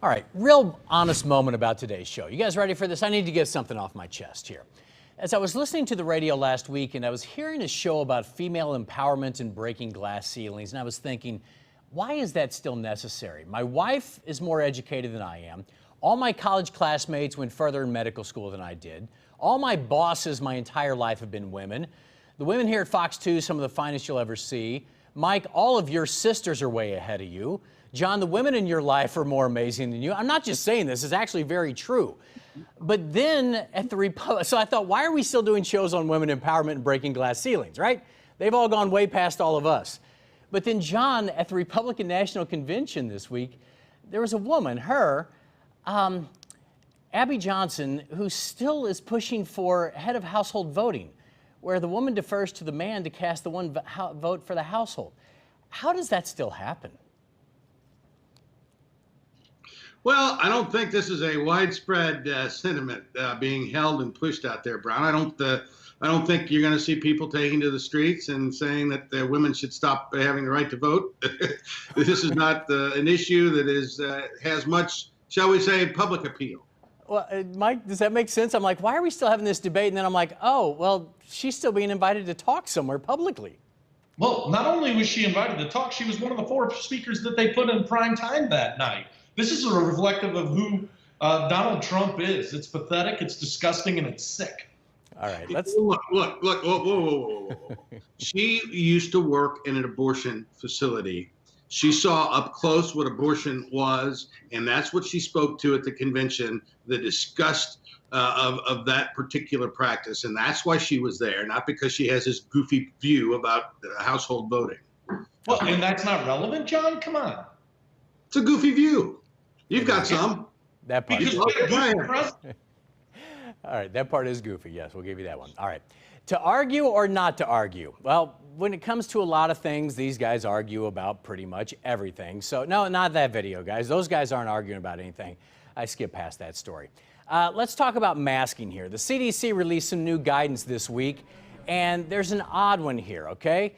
All right, real honest moment about today's show. You guys ready for this? I need to get something off my chest here. As I was listening to the radio last week and I was hearing a show about female empowerment and breaking glass ceilings, and I was thinking, why is that still necessary? My wife is more educated than I am. All my college classmates went further in medical school than I did. All my bosses my entire life have been women. The women here at Fox 2, some of the finest you'll ever see. Mike, all of your sisters are way ahead of you. John, the women in your life are more amazing than you. I'm not just saying this, it's actually very true. But then at the Republic, so I thought, why are we still doing shows on women empowerment and breaking glass ceilings, right? They've all gone way past all of us. But then John, at the Republican National Convention this week, there was a woman, Abby Johnson, who still is pushing for head of household voting, where the woman defers to the man to cast the one vote for the household. How does that still happen? Well, I don't think this is a widespread sentiment being held and pushed out there, Brown. I don't think you're going to see people taking to the streets and saying that women should stop having the right to vote. This is not an issue that has much, shall we say, public appeal. Well, Mike, does that make sense? I'm like, why are we still having this debate? And then I'm like, oh, well, she's still being invited to talk somewhere publicly. Well, not only was she invited to talk, she was one of the 4 speakers that they put in prime time that night. This is a reflective of who Donald Trump is. It's pathetic, it's disgusting, and it's sick. All right, let's look. Whoa. She used to work in an abortion facility. She saw up close what abortion was, and that's what she spoke to at the convention, the disgust of that particular practice. And that's why she was there, not because she has this goofy view about household voting. Well, and that's not relevant, John? Come on. It's a goofy view. You've got some. That part. All right, that part is goofy. Yes, we'll give you that one. All right. To argue or not to argue? Well, when it comes to a lot of things, these guys argue about pretty much everything. So, no, not that video, guys. Those guys aren't arguing about anything. I skipped past that story. Let's talk about masking here. The CDC released some new guidance this week, and there's an odd one here, okay?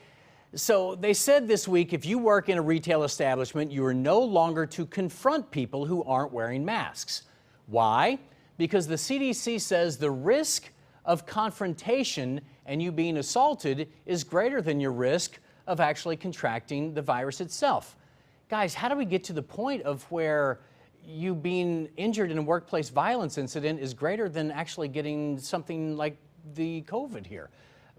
So they said this week, if you work in a retail establishment, you are no longer to confront people who aren't wearing masks. Why? Because the CDC says the risk of confrontation and you being assaulted is greater than your risk of actually contracting the virus itself. Guys, how do we get to the point of where you being injured in a workplace violence incident is greater than actually getting something like the COVID here?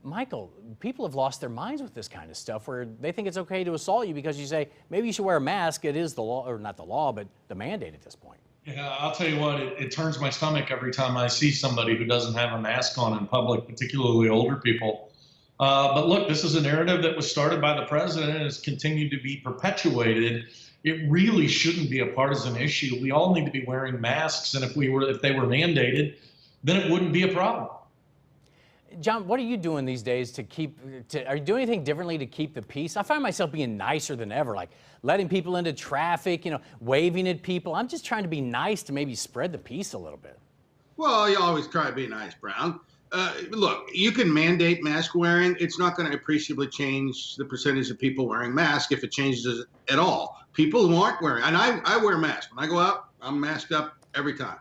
Michael, people have lost their minds with this kind of stuff where they think it's okay to assault you because you say, maybe you should wear a mask. It is the law, or not the law, but the mandate at this point. Yeah, I'll tell you what, it turns my stomach every time I see somebody who doesn't have a mask on in public, particularly older people. But look, this is a narrative that was started by the president and has continued to be perpetuated. It really shouldn't be a partisan issue. We all need to be wearing masks, and if they were mandated, then it wouldn't be a problem. John, what are you doing these days are you doing anything differently to keep the peace? I find myself being nicer than ever, like letting people into traffic, waving at people. I'm just trying to be nice to maybe spread the peace a little bit. Well, you always try to be nice, Brown. Look, you can mandate mask wearing. It's not going to appreciably change the percentage of people wearing masks if it changes it at all. People who aren't wearing, and I wear masks. When I go out, I'm masked up every time.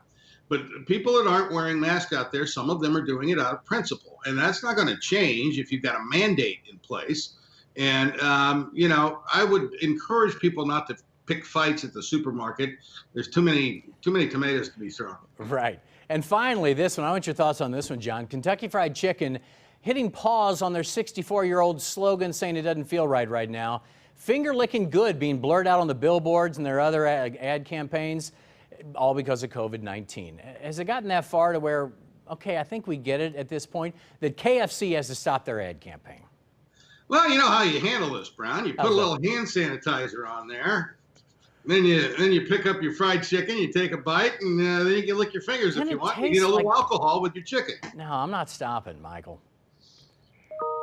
But people that aren't wearing masks out there, some of them are doing it out of principle. And that's not going to change if you've got a mandate in place. And, I would encourage people not to pick fights at the supermarket. There's too many tomatoes to be thrown. Right. And finally, this one, I want your thoughts on this one, John. Kentucky Fried Chicken hitting pause on their 64-year-old slogan saying it doesn't feel right now. Finger licking good being blurred out on the billboards and their other ad campaigns, all because of COVID-19. Has it gotten that far to where, okay, I think we get it at this point, that KFC has to stop their ad campaign? Well, you know how you handle this, Brown. You put a little hand sanitizer on there. Then you pick up your fried chicken, you take a bite, and then you can lick your fingers if you want. You get a little alcohol with your chicken. No, I'm not stopping, Michael.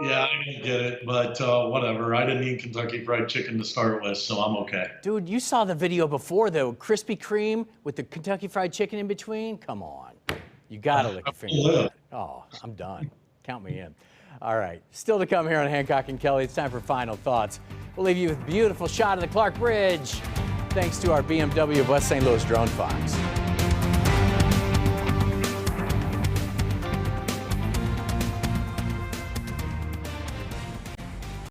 Yeah, I didn't get it, but whatever. I didn't eat Kentucky Fried Chicken to start with, so I'm okay. Dude, you saw the video before, though. Krispy Kreme with the Kentucky Fried Chicken in between? Come on. You got to lick your fingers. Oh, I'm done. Count me in. All right. Still to come here on Hancock and Kelley. It's time for final thoughts. We'll leave you with a beautiful shot of the Clark Bridge. thanks to our BMW of West St. Louis Drone Fox.